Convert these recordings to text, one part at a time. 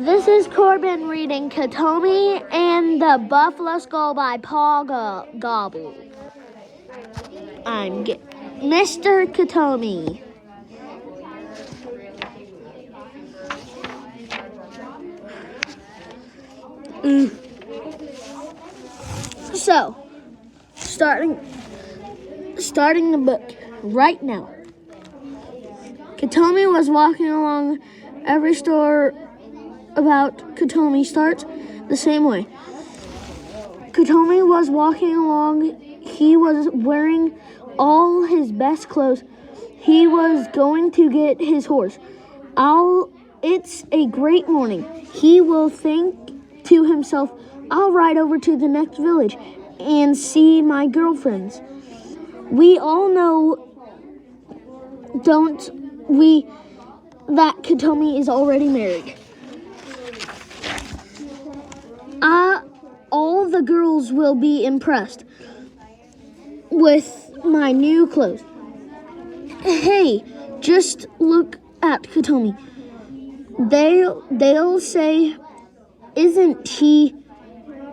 This is Corbyn reading Katomi and the Buffalo Skull by Paul Gobble. I'm Mr. Katomi. So, starting the book right now. Katomi was walking along. Every store about Katomi starts the same way. Katomi was walking along. He was wearing all his best clothes. He was going to get his horse. It's a great morning. He will think to himself, I'll ride over to the next village and see my girlfriends. We all know, don't we, that Katomi is already married. All the girls will be impressed with my new clothes. Hey, just look at Katomi. They'll say, isn't he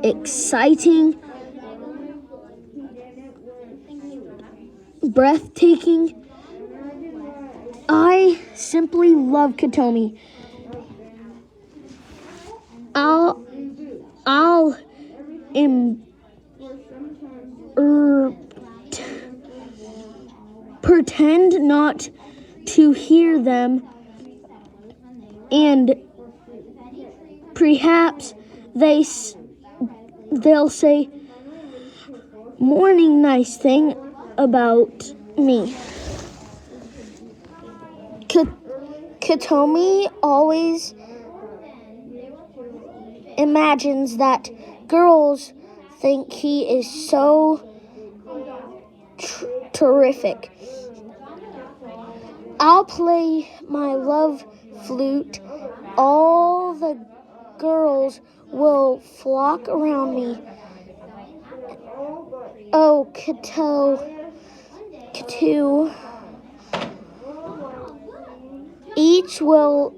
exciting, breathtaking? I simply love Katomi. I'll pretend not to hear them, and perhaps they'll say, morning nice thing about me. Katomi always imagines that girls think he is so terrific. I'll play my love flute. All the girls will flock around me. Oh, Katu. Each will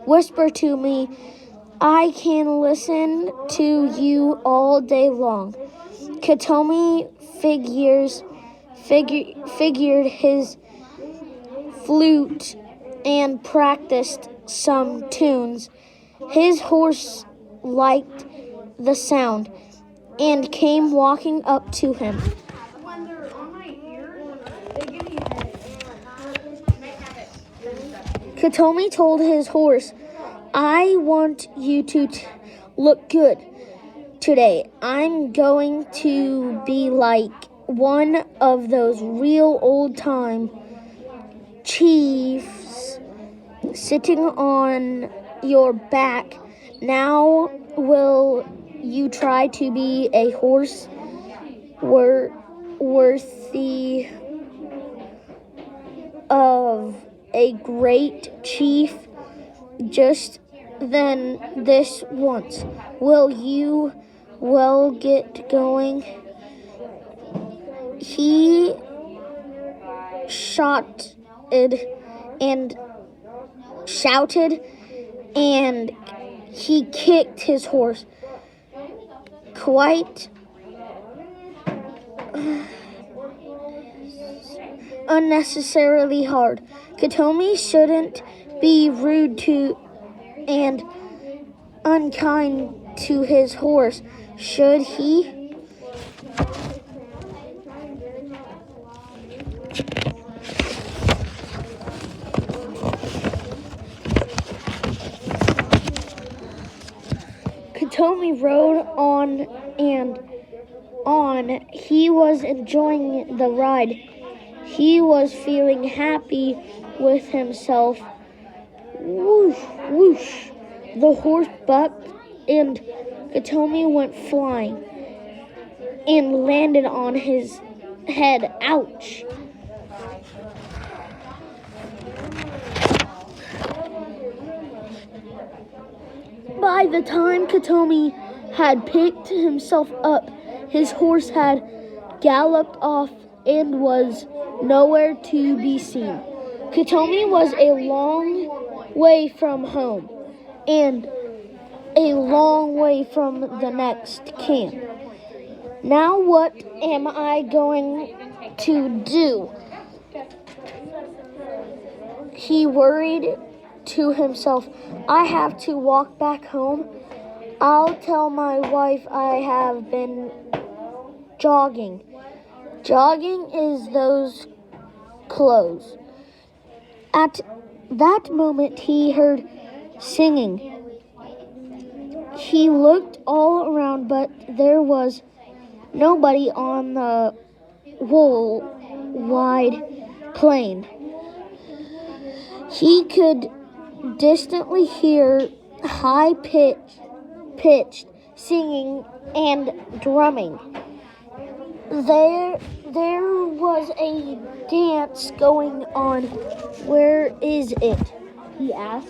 whisper to me, I can listen to you all day long. Katomi figured his flute and practiced some tunes. His horse liked the sound and came walking up to him. Katomi told his horse, I want you to look good today. I'm going to be like one of those real old-time chiefs sitting on your back. Now will you try to be a horse worthy of a great chief? Just then this once. Will you get going? He shouted and he kicked his horse quite unnecessarily hard. Katomi shouldn't be rude to and unkind to his horse, should he? Katomi rode on and on. He was enjoying the ride. He was feeling happy with himself. Whoosh, whoosh. The horse bucked and Katomi went flying and landed on his head. Ouch. By the time Katomi had picked himself up, his horse had galloped off and was nowhere to be seen. Katomi was a long way from home and a long way from the next camp. Now what am I going to do? He worried to himself. I have to walk back home. I'll tell my wife I have been jogging. Jogging is those clothes. At that moment, he heard singing. He looked all around, but there was nobody on the whole wide plain. He could distantly hear high-pitched singing and drumming. There was a dance going on. Where is it? He asked.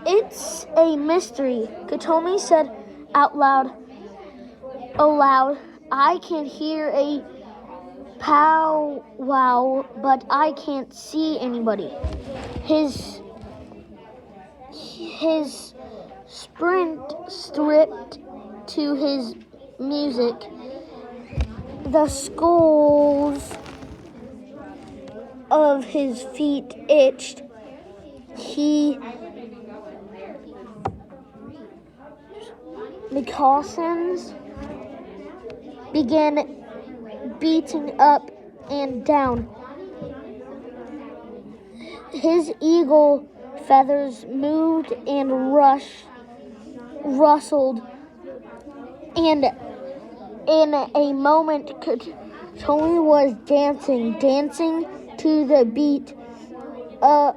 It's a mystery, Katomi said out loud. Aloud, I can hear a powwow, but I can't see anybody. His sprint stripped to his music. The soles of his feet itched. Moccasins began beating up and down. His eagle feathers moved and rustled, and in a moment, Tony was dancing to the beat of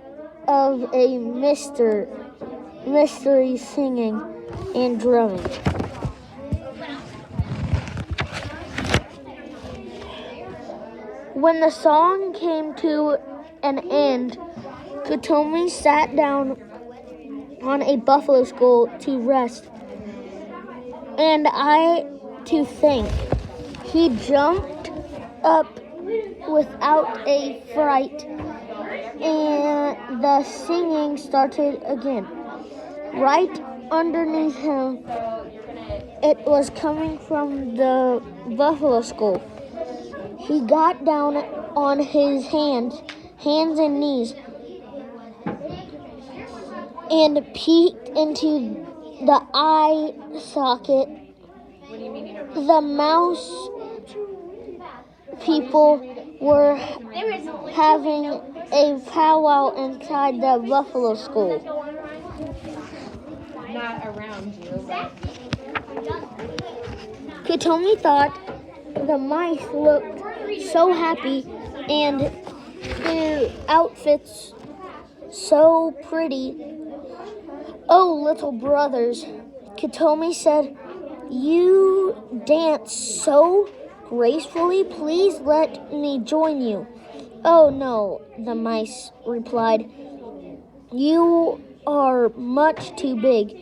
a mystery singing and drumming. When the song came to an end, Katomi sat down on a buffalo skull to rest and to think. He jumped up without a fright, and the singing started again. Right underneath him, it was coming from the buffalo skull. He got down on his hands and knees, and peeked into the eye socket. The mouse people were having a powwow inside the buffalo skull. Not around you, but Katomi thought the mice looked so happy and their outfits so pretty. Oh, little brothers, Katomi said, you dance so gracefully. Please let me join you. Oh, no, the mice replied. You are much too big.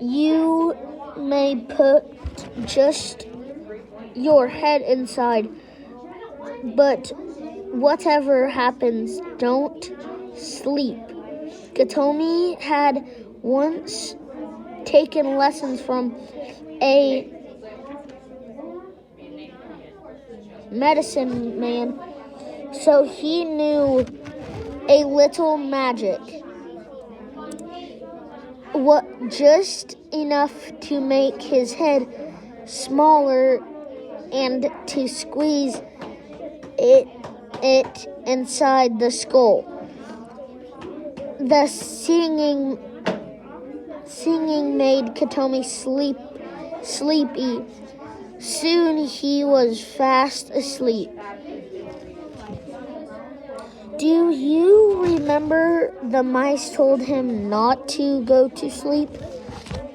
You may put just your head inside, but whatever happens, don't sleep. Katomi had once taken lessons from a medicine man, so he knew a little magic. What just enough to make his head smaller and to squeeze it inside the skull. The singing made Katomi sleepy. Soon he was fast asleep. Do you remember the mice told him not to go to sleep?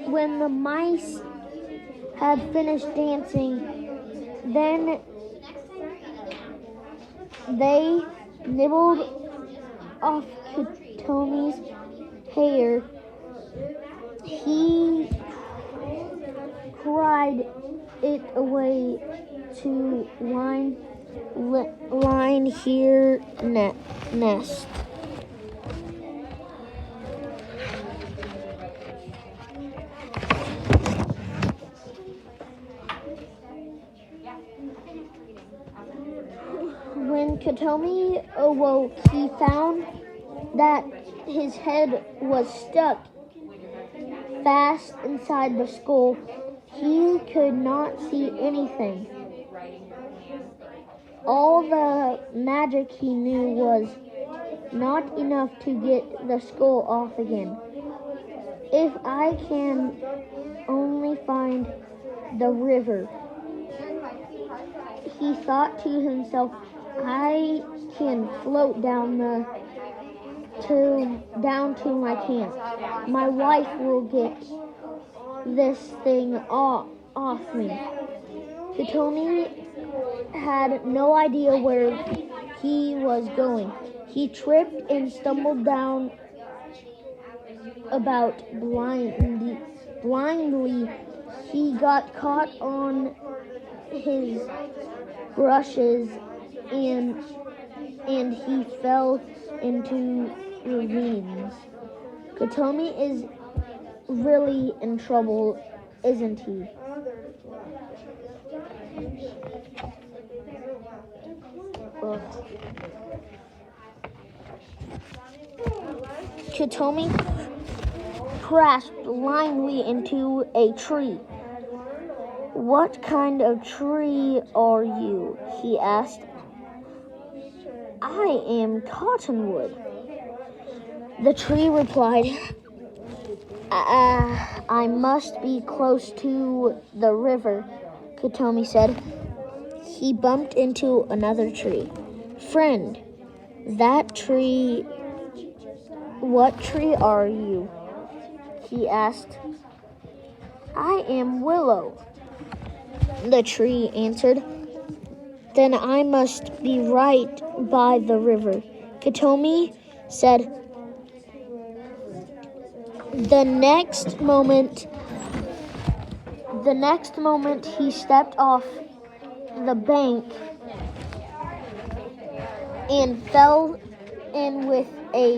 When the mice had finished dancing, then they nibbled off Katomi's hair He cried it away to line here nest. When Katomi awoke, he found that his head was stuck fast inside the skull. He could not see anything. All the magic he knew was not enough to get the skull off again. If I can only find the river, he thought to himself, I can float down to my camp. My wife will get this thing off me. Katomi had no idea where he was going. He tripped and stumbled down about blindly. He got caught on his brushes and he fell into ravines. Katomi is really in trouble, isn't he? Ugh. Katomi crashed blindly into a tree. What kind of tree are you? He asked. I am cottonwood. The tree replied, I must be close to the river, Katomi said. He bumped into another tree. Friend, that tree, what tree are you? He asked. I am willow, the tree answered. Then I must be right by the river, Katomi said. The next moment he stepped off the bank and fell in with a